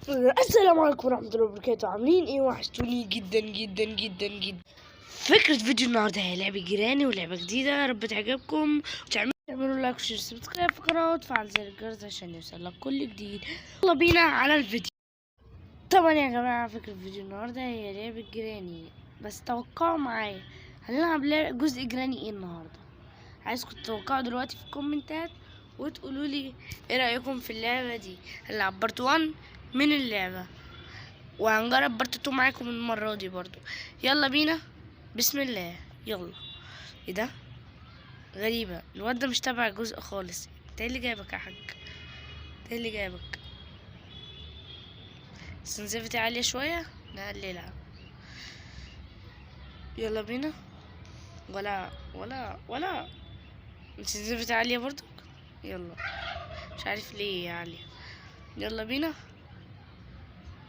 السلام عليكم ورحمة الله وبركاته. عاملين ايه؟ وحشتوني جدا جدا جدا جدا. فكرة فيديو النهاردة هي لعبة جيراني ولعبة جديدة، يا رب تعجبكم وتعملوا لايك وشير سبسكرايب في القناة وتفعل زر الجرس عشان يوصلك كل جديد. يلا بينا على الفيديو. طبعا يا جماعة فكرة فيديو النهاردة هي لعبة جيراني، بس توقعوا معايا هنلعب جزء جيراني ايه النهاردة. عايزكم تتوقعوا دلوقتي في الكومنتات وتقولوا لي ايه رأيكم في اللعبة دي. هنلعب بارت 1 من اللعبة وهنجرب بارت 2 معاكم المرة دي برضو. يلا بينا، بسم الله يلا. ايه ده؟ غريبة، الواد ده مش تابع الجزء خالص. انت ايه اللي جايبك يا حاج؟ انت ايه اللي جايبك؟ سنسيفتي عالية شوية، نقللها. يلا بينا. ولا سنسيفتي عالية برضو. يلا، مش عارف ليه يا عالية. يلا بينا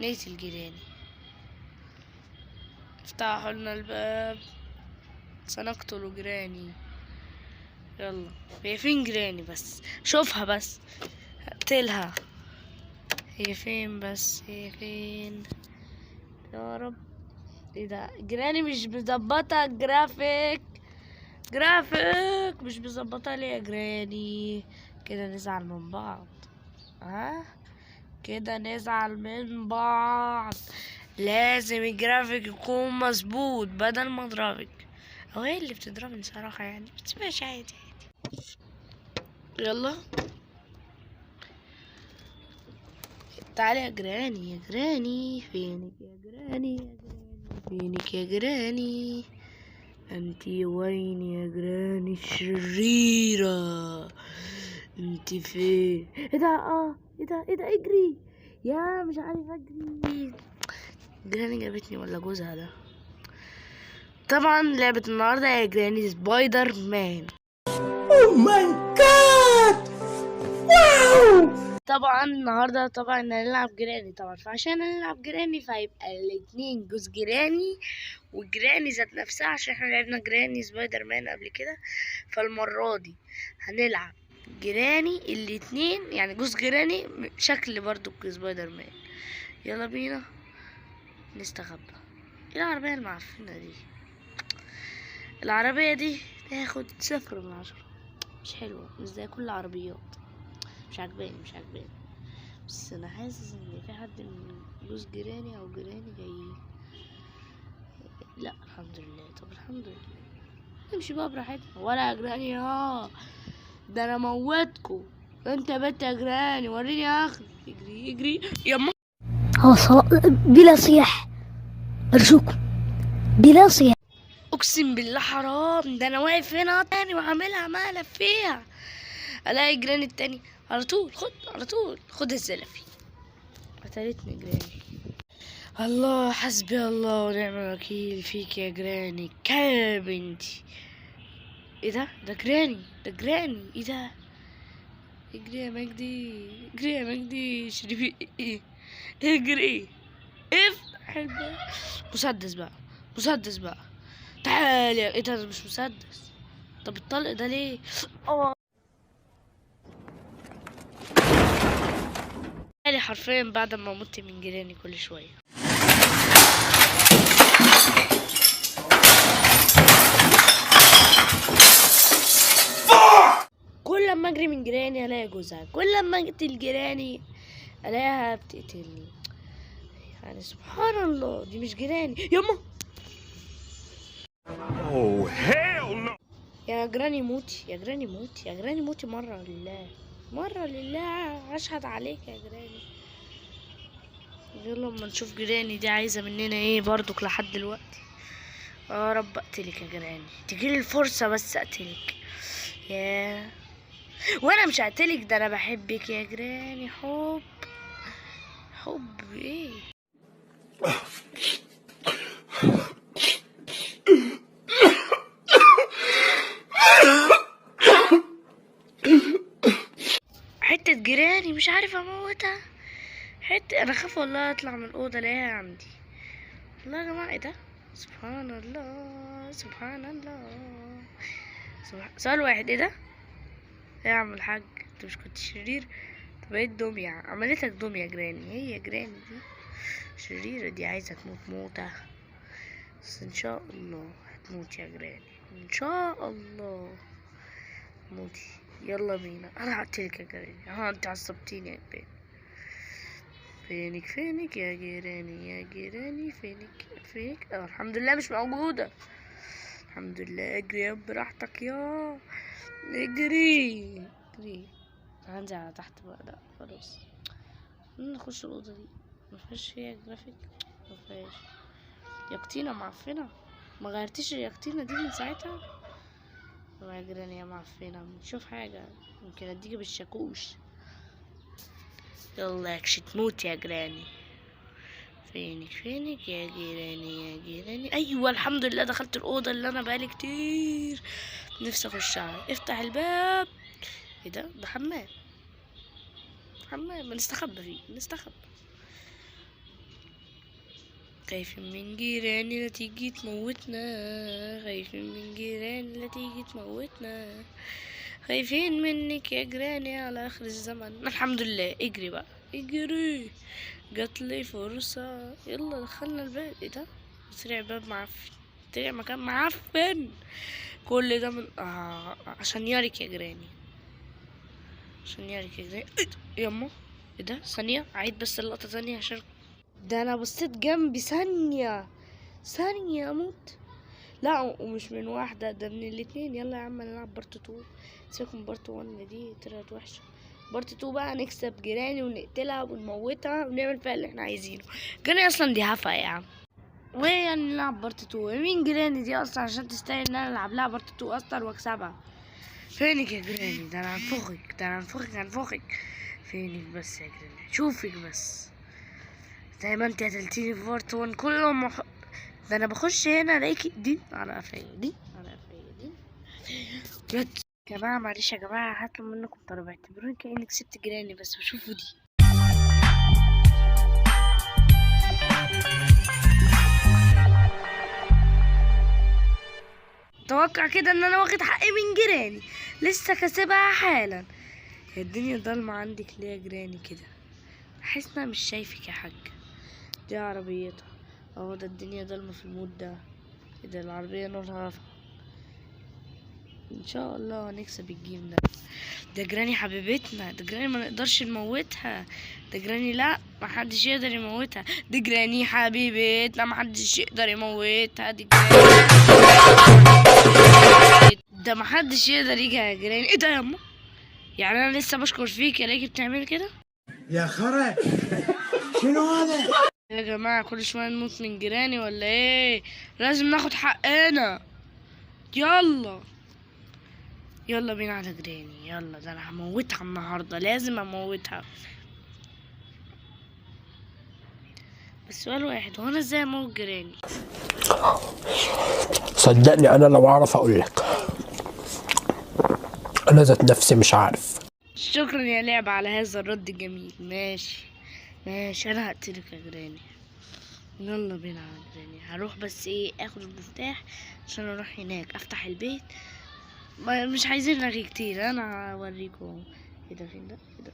نقتل جيراني. افتحوا لنا الباب، سنقتل جيراني. يلا، هي فين جيراني؟ بس شوفها، بس هقتلها. هي فين؟ بس هي فين يا رب؟ ايه ده؟ جيراني مش مظبطه جرافيك مش مظبطه ليه يا جيراني؟ كده نزعل من بعض. كده نزعل من بعض. لازم الجرافيك يكون مظبوط بدل ما اضربك. هو ايه اللي بتضربني صراحه يعني؟ بس ماشي، عادي. يلا تعالي يا جيراني، يا جيراني فينك يا جيراني، يا جيراني فينك يا جيراني؟ انتي وين يا جيراني الشريرة؟ انتي فين؟ ايه ده؟ ايه ده؟ اجري يا مش عارف اجري. جيراني جابتني ولا جوزها ده؟ طبعا لعبة النهاردة يا جيراني سبايدر مان. اوه ماي جاد، واو. طبعا النهارده هنلعب جيراني طبعا، فعشان نلعب جيراني فهيبقى الاتنين جوز جيراني وجيراني ذات نفسها، عشان احنا لعبنا جيراني سبايدر مان قبل كده. فالمرة دي هنلعب جيراني الاتنين، يعني جوز جيراني شكل برضو سبايدر مان. يلا بينا نستخبى. ايه العربية المعفنة دي؟ العربية دي تاخد 0/10. مش حلوة، مش زي كل العربيات. مش عجباني. بس انا حاسس ان في حد من جوز جيراني او جيراني جايين. لا الحمد لله. طب الحمد لله. امشي بقى براحتنا. ولا يا جيراني ده انا موتكو. انت بنت يا جيراني، وريني يا اخي. اجري يما. بلا صياح أرجوكم، بلا صياح. اقسم بالله حرام، ده انا واقف هنا تاني وعاملها مقلب فيها. الاقي جيراني التاني على طول خد الزلفي. قتلتني جيراني. الله، حسبي الله ونعم الوكيل فيك يا جيراني يا بنتي. ايه ده؟ ده جيراني ايه ده؟ اجري يا مجدي شريفي. اجري. افتح الباب. مسدس بقى. تعالى. ايه ده مش مسدس؟ طب الطلق ده ليه؟ تعالي حرفيا بعد ما مت من جيراني كل شويه. كل لما اجري من جيراني الاقي جوزها، كل لما اقتل جيراني الاقيها بتقتلني. يعني سبحان الله، دي مش جيراني يما. اوه هيل نو. يا جيراني موتي مرة لله اشهد عليك يا جيراني. يلا اما نشوف جيراني دي عايزة مننا ايه برضك لحد دلوقتي. يا رب اقتلك يا جيراني، تجيلي الفرصة بس اقتلك. ياه، وانا مش هقتلك، ده انا بحبك يا جيراني. حب ايه؟ حتة جيراني مش عارفة اموتها. انا خاف والله اطلع من الاوضة الاقيها عندي. والله يا جماعة ايه ده؟ سبحان الله. سؤال واحد، ايه ده؟ ايه يا عم الحاج، انت مش كنت شرير؟ بقيت دمية، عملتك دمية جراني. هي جراني دي شريرة، دي عايزة تموت موتة، بس ان شاء الله هتموت يا جراني، ان شاء الله موتي. يلا بينا، انا هقتلك يا جراني. انت عصبتيني يا جراني. فينك يا جيراني، يا جيراني فينك. الحمد لله مش موجودة، الحمد لله. اجري يا براحتك، يا اجري. هنزل على تحت بقى. لا خلاص، نخش الأوضة دي. مفيهاش فيها جرافيك، مفيهاش. يقطينة معفنة، ما غيرتيش اليقطينة دي من ساعتها. يا جيراني يا معفنة، نشوف حاجة يمكن اديكي بالشاكوش. يلا يكش تموت يا جراني. فينك يا جيراني. ايوه الحمد لله دخلت الاوضه اللي انا بقالي كتير نفسي اخشها. افتح الباب. ايه ده حمام. بنستخبى فيه، خايفين من جيراني لا تيجي تموتنا، خايفين منك يا جيراني على اخر الزمن. الحمد لله. اجري بقى، اجري، جاتلي فرصة. يلا دخلنا الباب. ايه ده؟ طلع باب معفن، طلع مكان معفن. كل ده من عشان يارك يا جيراني، ايه ده ياما؟ ايه ده؟ ثانية عيد بس اللقطة ثانية عشان ده انا بصيت جنبي ثانية اموت. لا ومش من واحدة، ده من الاتنين. يلا يا عم نلعب بارت 2. سيبكم من بارت 1 دي طلعت وحشة. بارت 2 بقى نكسب جيراني ونقتلها ونموتها ونعمل فيها اللي احنا عايزينه. جيراني اصلا دي هفا يا عم، وهي يعني نلعب بارت 2. مين جيراني دي اصلا عشان تستاهل ان انا العب لها بارت 2 اصلا واكسبها؟ فينك يا جيراني؟ ده انا هنفخك. فينك بس يا جيراني؟ شوفك بس زي ما انت قتلتيني في بارت 1 كلهم ده انا بخش هنا الاقيكي دي على قفايا، دي يا جماعة. معلش يا جماعة، هطلب منكم طلب، اعتبروني كأني كسبت جيراني بس. وشوفوا دي، توقع كده ان انا واخد حقي من جيراني، لسه كسبها حالا. يا الدنيا ضلمة عندك ليه يا جيراني كده؟ حاسس انها مش شايفك يا حاج. دي عربيتها اهو. ده الدنيا ضلمة في المود ده. ده العربية نورها رفع. ان شاء الله هنكسب الجيم ده. ده جيراني حبيبتنا، ده جيراني ما نقدرش نموتها. ده جيراني لا محدش يقدر يموتها. دي جيراني حبيبتنا محدش يقدر يموتها. دي جيراني ده محدش يقدر يجي يا جيراني. ايه ده يا اما؟ يعني انا لسه بشكر فيك يا ليكي بتعمل كده يا خرا؟ شنو هذا يا جماعة؟ كل شوية نموت من جيراني ولا ايه؟ لازم ناخد حقنا. يلا بينا على جيراني. يلا، ده انا هموتها النهارده، لازم اموتها. بس سؤال واحد، هو انا ازاي اموت جيراني؟ صدقني انا لو اعرف اقول لك، انا ذات نفسي مش عارف. شكرا يا لعبة على هذا الرد الجميل. ماشي انا هقتلك يا جيراني. يلا بينا على جيراني. هروح بس ايه، اخد المفتاح عشان اروح هناك افتح البيت. مش عايزين نغي كتير، انا هوريكم. ايه ده؟ فين ده؟ ايه ده؟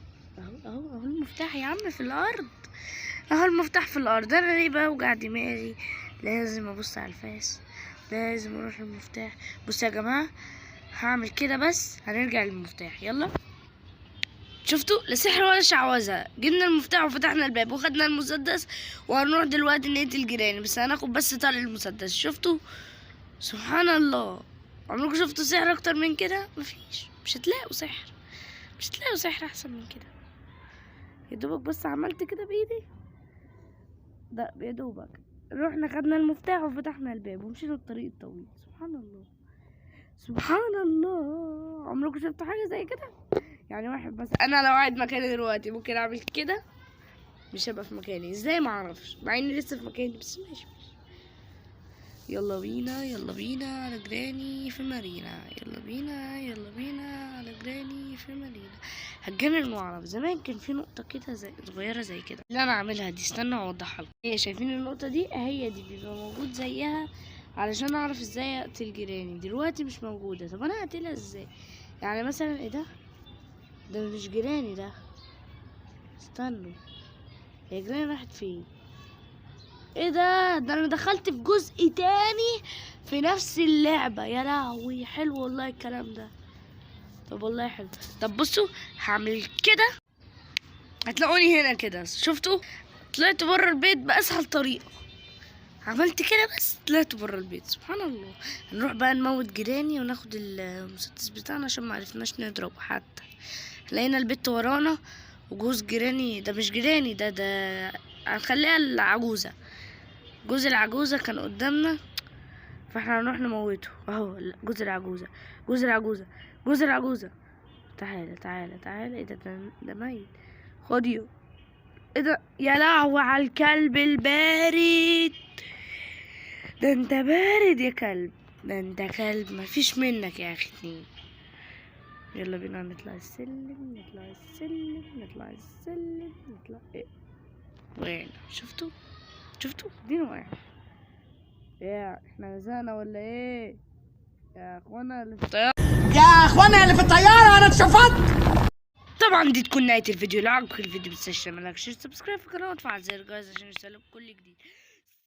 اهو المفتاح يا عم في الارض. المفتاح في الارض. انا ليه بوجع دماغي؟ لازم ابص على الفاس، لازم اروح للمفتاح. بصوا يا جماعه، هعمل كده بس هنرجع للمفتاح. يلا، شفتوا؟ لا سحر ولا شعوذه. جبنا المفتاح وفتحنا الباب وخدنا المسدس، وهنروح دلوقتي نقتل جيراني. بس هناخد بس طلق المسدس. شفتوا؟ سبحان الله. عمركم شفتوا سحر اكتر من كده؟ مفيش. مش هتلاقوا سحر احسن من كده. يا دوبك بس عملت كده بايدي، ده يا دوبك رحنا خدنا المفتاح وفتحنا الباب ومشينا الطريق الطويل. سبحان الله. عمركم شفتوا حاجه زي كده؟ يعني واحد بس، انا لو قاعد مكاني دلوقتي ممكن اعمل كده؟ مش هبقى في مكاني ازاي؟ ما اعرفش، مع اني لسه في مكاني، بس ماشي. يلا بينا على جيراني في مارينا. يلا بينا على جيراني في مارينا. هتجنن واعرف. زمان كان في نقطة كده صغيرة زي كده اللي انا عاملها دي. استنى اوضحها لكم. هي شايفين النقطة دي؟ هي دي بيبقى موجود زيها علشان اعرف ازاي اقتل جيراني. دلوقتي مش موجودة. طب انا هقتلها ازاي؟ يعني مثلا ايه ده؟ ده مش جيراني، ده استنوا، يا جيراني راحت فين؟ ايه ده انا دخلت في جزء تاني في نفس اللعبة. يا لهوي حلو والله الكلام ده. طب والله حلو. طب بصوا هعمل كده، هتلاقوني هنا كده. شفتوا؟ طلعت بره البيت بأسهل طريقة. عملت كده بس طلعت بره البيت. سبحان الله. هنروح بقى نموت جيراني وناخد المسدس بتاعنا عشان معرفناش نضرب حتى. لقينا البيت ورانا وجوز جيراني، ده مش جيراني، ده هنخليها العجوزة. جوز العجوزة كان قدامنا، فاحنا هنروح نموته. اهو جوز العجوزة، جوز العجوزة، جوز العجوزة. تعالى تعالى تعالى. ايه ده ميت. خديه. ايه ده؟ يا لهوي على الكلب البارد. ده انت بارد يا كلب، ده انت كلب مفيش منك يا اخي اتنين. يلا بينا نطلع السلم، نطلع السلم، نطلع السلم، نطلع. ايه وين؟ شفتوا؟ دين واحد. ايه احنا نزهقنا ولا ايه يا اخوانا اللي في الطيارة؟ يا اخوانا اللي في الطيارة انا اتشفطت. طبعا دي تكون نهاية الفيديو. لو عجبك الفيديو متنساش تعمل لايك، شير، سبسكرايب في القناة وتفعل زر الجرس عشان يوصلك كل جديد.